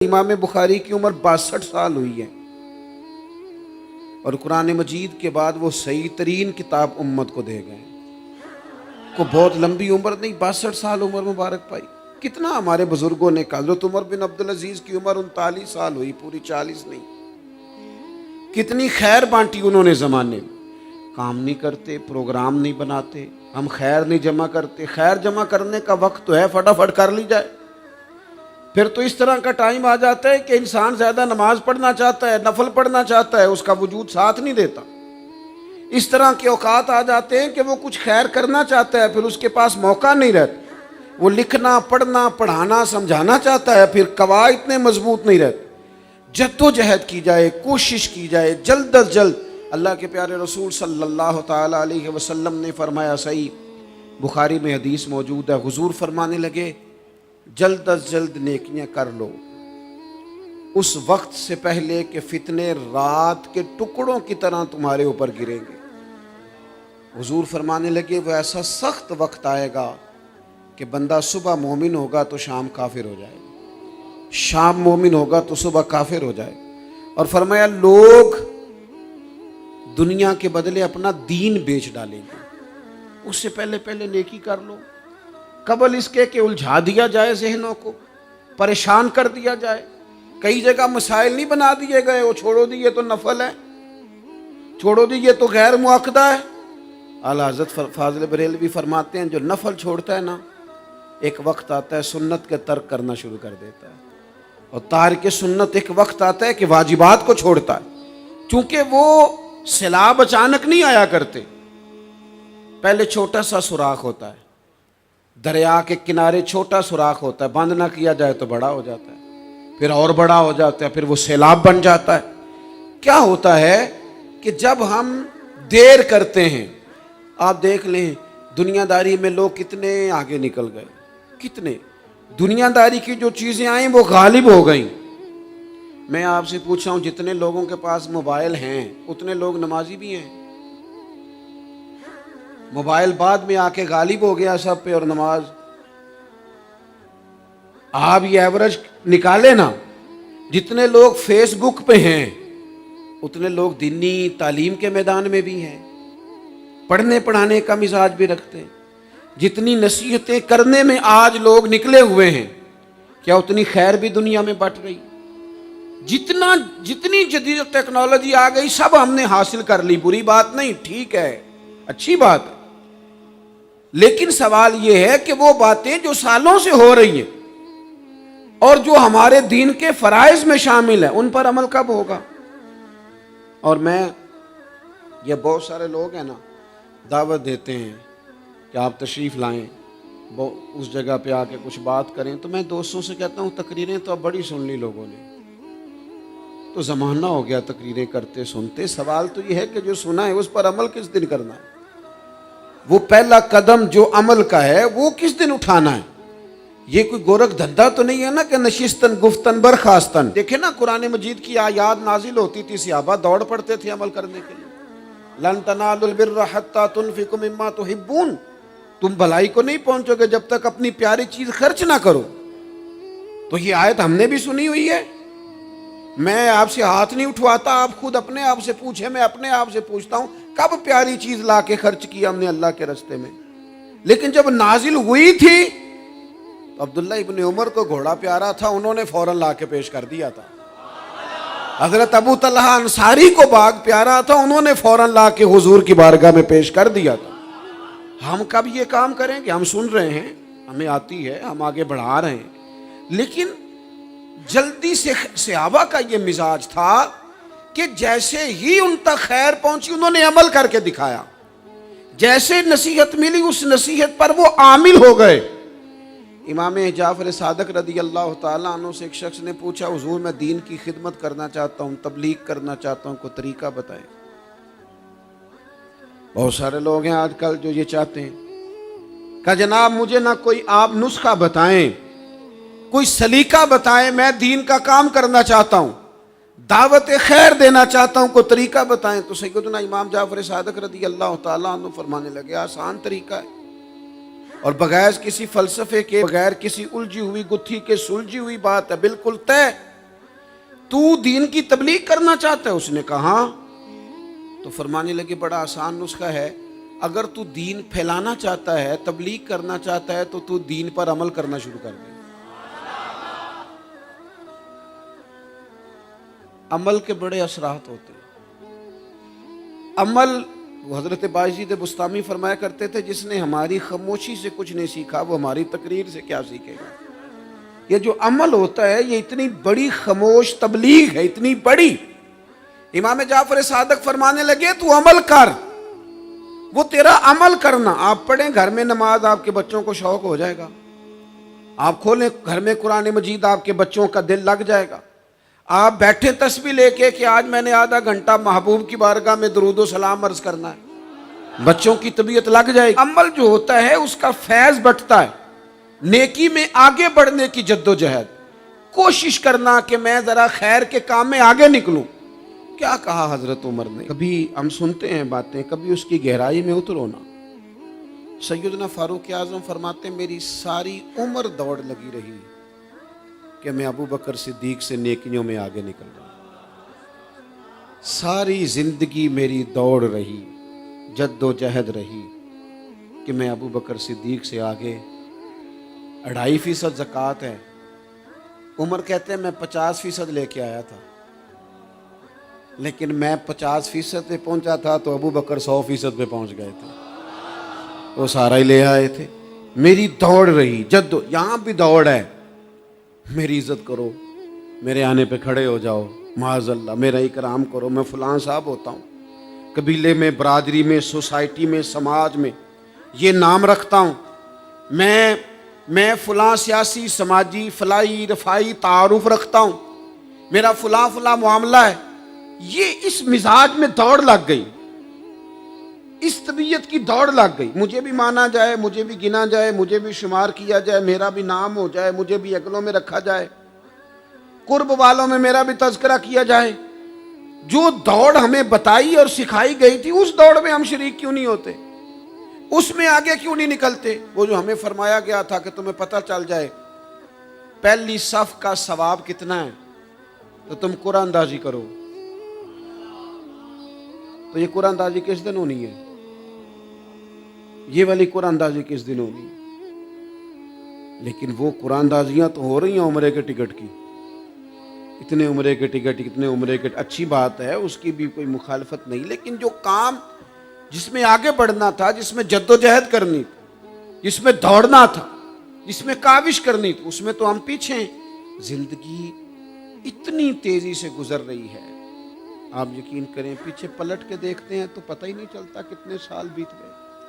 امام بخاری کی عمر 62 سال ہوئی ہے اور قرآن مجید کے بعد وہ صحیح ترین کتاب امت کو دے گئے. کو بہت لمبی عمر نہیں، 62 سال عمر مبارک پائی. کتنا ہمارے بزرگوں نے کہا. حضرت عمر بن عبدالعزیز کی عمر 39 سال ہوئی، پوری 40 نہیں. کتنی خیر بانٹی انہوں نے زمانے میں. کام نہیں کرتے، پروگرام نہیں بناتے، ہم خیر نہیں جمع کرتے. خیر جمع کرنے کا وقت تو ہے، فٹافٹ کر لی جائے. پھر تو اس طرح کا ٹائم آ جاتا ہے کہ انسان زیادہ نماز پڑھنا چاہتا ہے، نفل پڑھنا چاہتا ہے، اس کا وجود ساتھ نہیں دیتا. اس طرح کے اوقات آ جاتے ہیں کہ وہ کچھ خیر کرنا چاہتا ہے، پھر اس کے پاس موقع نہیں رہتا. وہ لکھنا، پڑھنا، پڑھانا، سمجھانا چاہتا ہے، پھر قواعد اتنے مضبوط نہیں رہتے. جد و جہد کی جائے، کوشش کی جائے، جلد از جلد. اللہ کے پیارے رسول صلی اللہ تعالی علیہ وسلم نے فرمایا، صحیح بخاری میں حدیث موجود ہے، حضور فرمانے لگے جلد از جلد نیکیاں کر لو اس وقت سے پہلے کہ فتنے رات کے ٹکڑوں کی طرح تمہارے اوپر گریں گے. حضور فرمانے لگے وہ ایسا سخت وقت آئے گا کہ بندہ صبح مومن ہوگا تو شام کافر ہو جائے گا، شام مومن ہوگا تو صبح کافر ہو جائے گا. اور فرمایا لوگ دنیا کے بدلے اپنا دین بیچ ڈالیں گے. اس سے پہلے نیکی کر لو، قبل اس کے کہ الجھا دیا جائے، ذہنوں کو پریشان کر دیا جائے. کئی جگہ مسائل نہیں بنا دیے گئے، وہ چھوڑو دیے تو نفل ہے، چھوڑو دیے تو غیر معاقدہ ہے. اعلیٰ حضرت فاضل بریلوی فرماتے ہیں جو نفل چھوڑتا ہے نا، ایک وقت آتا ہے سنت کے ترک کرنا شروع کر دیتا ہے. اور تارک سنت ایک وقت آتا ہے کہ واجبات کو چھوڑتا ہے. چونکہ وہ سیلاب اچانک نہیں آیا کرتے، پہلے چھوٹا سا سوراخ ہوتا ہے، دریا کے کنارے چھوٹا سوراخ ہوتا ہے، بند نہ کیا جائے تو بڑا ہو جاتا ہے، پھر اور بڑا ہو جاتا ہے، پھر وہ سیلاب بن جاتا ہے. کیا ہوتا ہے کہ جب ہم دیر کرتے ہیں، آپ دیکھ لیں دنیا داری میں لوگ کتنے آگے نکل گئے، کتنے دنیا داری کی جو چیزیں آئیں وہ غالب ہو گئیں. میں آپ سے پوچھا ہوں جتنے لوگوں کے پاس موبائل ہیں اتنے لوگ نمازی بھی ہیں؟ موبائل بعد میں آ کے غالب ہو گیا سب پہ، اور نماز آپ یہ ایوریج نکالے نا، جتنے لوگ فیس بک پہ ہیں اتنے لوگ دینی تعلیم کے میدان میں بھی ہیں، پڑھنے پڑھانے کا مزاج بھی رکھتے ہیں. جتنی نصیحتیں کرنے میں آج لوگ نکلے ہوئے ہیں، کیا اتنی خیر بھی دنیا میں بٹ رہی؟ جتنی جدید ٹیکنالوجی آ گئی سب ہم نے حاصل کر لی، بری بات نہیں، ٹھیک ہے، اچھی بات ہے. لیکن سوال یہ ہے کہ وہ باتیں جو سالوں سے ہو رہی ہیں اور جو ہمارے دین کے فرائض میں شامل ہیں ان پر عمل کب ہوگا؟ اور میں یہ بہت سارے لوگ ہیں نا دعوت دیتے ہیں کہ آپ تشریف لائیں، اس جگہ پہ آ کے کچھ بات کریں، تو میں دوستوں سے کہتا ہوں تقریریں تو اب بڑی سن لی لوگوں نے، تو زمانہ ہو گیا تقریریں کرتے سنتے. سوال تو یہ ہے کہ جو سنا ہے اس پر عمل کس دن کرنا ہے؟ وہ پہلا قدم جو عمل کا ہے وہ کس دن اٹھانا ہے؟ یہ کوئی گورکھ دھندا تو نہیں ہے نا کہ نشستن گفتن برخاستن. دیکھیں نا قرآن مجید کی آیات نازل ہوتی تھی، صحابہ دوڑ پڑتے تھے عمل کرنے کے لیے. لن تنالوا البر حتی تنفقوا مما تحبون، تم بھلائی کو نہیں پہنچو گے جب تک اپنی پیاری چیز خرچ نہ کرو. تو یہ آیت ہم نے بھی سنی ہوئی ہے. میں آپ سے ہاتھ نہیں اٹھواتا، آپ خود اپنے آپ سے پوچھیں، میں اپنے آپ سے پوچھتا ہوں کب پیاری چیز لا کے خرچ کیا ہم نے اللہ کے راستے میں؟ لیکن جب نازل ہوئی تھی تو عبداللہ ابن عمر کو گھوڑا پیارا تھا، انہوں نے فوراً لا کے پیش کر دیا تھا. حضرت ابو طلحہ انصاری کو باغ پیارا تھا، انہوں نے فوراً لا کے حضور کی بارگاہ میں پیش کر دیا تھا. ہم کب یہ کام کریں گے؟ ہم سن رہے ہیں، ہمیں آتی ہے، ہم آگے بڑھا رہے ہیں، لیکن جلدی سے صحابہ کا یہ مزاج تھا کہ جیسے ہی ان تک خیر پہنچی انہوں نے عمل کر کے دکھایا. جیسے نصیحت ملی اس نصیحت پر وہ عامل ہو گئے. امام جعفر صادق رضی اللہ تعالیٰ عنہ سے ایک شخص نے پوچھا حضور میں دین کی خدمت کرنا چاہتا ہوں، تبلیغ کرنا چاہتا ہوں، کوئی طریقہ بتائیں. بہت سارے لوگ ہیں آج کل جو یہ چاہتے ہیں کہ جناب مجھے نہ کوئی آپ نسخہ بتائیں، کوئی سلیقہ بتائیں، میں دین کا کام کرنا چاہتا ہوں، دعوت خیر دینا چاہتا ہوں، کوئی طریقہ بتائیں. تو سیدنا امام جعفر صادق رضی اللہ تعالیٰ عنہ فرمانے لگے آسان طریقہ ہے، اور بغیر کسی فلسفے کے، بغیر کسی الجھی ہوئی گتھی کے سلجھی ہوئی بات ہے، بالکل طے. تو دین کی تبلیغ کرنا چاہتا ہے؟ اس نے کہا ہاں۔ تو فرمانے لگے بڑا آسان نسخہ ہے، اگر تو دین پھیلانا چاہتا ہے، تبلیغ کرنا چاہتا ہے، تو دین پر عمل کرنا شروع کر دے۔ عمل کے بڑے اثرات ہوتے ہیں۔ عمل، حضرت باجید بستامی فرمایا کرتے تھے، جس نے ہماری خاموشی سے کچھ نہیں سیکھا وہ ہماری تقریر سے کیا سیکھے گا۔ یہ جو عمل ہوتا ہے یہ اتنی بڑی خاموش تبلیغ ہے، اتنی بڑی۔ امام جعفر صادق فرمانے لگے تو عمل کر، وہ تیرا عمل کرنا۔ آپ پڑھیں گھر میں نماز، آپ کے بچوں کو شوق ہو جائے گا۔ آپ کھولیں گھر میں قرآن مجید، آپ کے بچوں کا دل لگ جائے گا۔ آپ بیٹھیں تسبیح لے کے کہ آج میں نے آدھا گھنٹہ محبوب کی بارگاہ میں درود و سلام عرض کرنا ہے، بچوں کی طبیعت لگ جائے گی۔ عمل جو ہوتا ہے اس کا فیض بٹتا ہے، نیکی میں آگے بڑھنے کی جد و جہد، کوشش کرنا کہ میں ذرا خیر کے کام میں آگے نکلوں۔ کیا کہا حضرت عمر نے؟ کبھی ہم سنتے ہیں باتیں، کبھی اس کی گہرائی میں اترو نا۔ سیدنا فاروق اعظم فرماتے ہیں میری ساری عمر دوڑ لگی رہی کہ میں ابو بکر صدیق سے نیکیوں میں آگے نکل جاؤں۔ ساری زندگی میری دوڑ رہی، جد و جہد رہی کہ میں ابو بکر صدیق سے آگے۔ 2.5% زکوٰۃ ہے۔ عمر کہتے ہیں میں 50% لے کے آیا تھا، لیکن میں 50% پہ پہنچا تھا تو ابو بکر 100% پہ پہنچ گئے تھے، وہ سارا ہی لے آئے تھے۔ میری دوڑ رہی، یہاں بھی دوڑ ہے، میری عزت کرو، میرے آنے پہ کھڑے ہو جاؤ، معاذ اللہ میرا اکرام کرو، میں فلاں صاحب ہوتا ہوں، قبیلے میں، برادری میں، سوسائٹی میں، سماج میں یہ نام رکھتا ہوں، میں فلاں سیاسی، سماجی، فلاحی، رفائی تعارف رکھتا ہوں، میرا فلاں معاملہ ہے۔ یہ اس مزاج میں دوڑ لگ گئی، اس طبیعت کی دوڑ لگ گئی، مجھے بھی مانا جائے، مجھے بھی گنا جائے، مجھے بھی شمار کیا جائے، میرا بھی نام ہو جائے، مجھے بھی اگلوں میں رکھا جائے، قرب والوں میں میرا بھی تذکرہ کیا جائے۔ جو دوڑ ہمیں بتائی اور سکھائی گئی تھی اس دوڑ میں ہم شریک کیوں نہیں ہوتے؟ اس میں آگے کیوں نہیں نکلتے؟ وہ جو ہمیں فرمایا گیا تھا کہ تمہیں پتہ چل جائے پہلی صف کا ثواب کتنا ہے تو تم قرآن اندازی کرو۔ تو یہ قرآن اندازی کس دن ہونی ہے؟ یہ والی قرآن اندازی کس دن ہونی ہے؟ لیکن وہ قرآن اندازیاں تو ہو رہی ہیں عمرے کے ٹکٹ کی، اتنے عمرے کے ٹکٹ، اتنے عمرے کے، اچھی بات ہے، اس کی بھی کوئی مخالفت نہیں، لیکن جو کام جس میں آگے بڑھنا تھا، جس میں جد و جہد کرنی تھی، جس میں دوڑنا تھا، جس میں کاوش کرنی تھی، اس میں تو ہم پیچھے ہیں۔ زندگی اتنی تیزی سے گزر رہی ہے، آپ یقین کریں پیچھے پلٹ کے دیکھتے ہیں تو پتہ ہی نہیں چلتا کتنے سال بیت گئے۔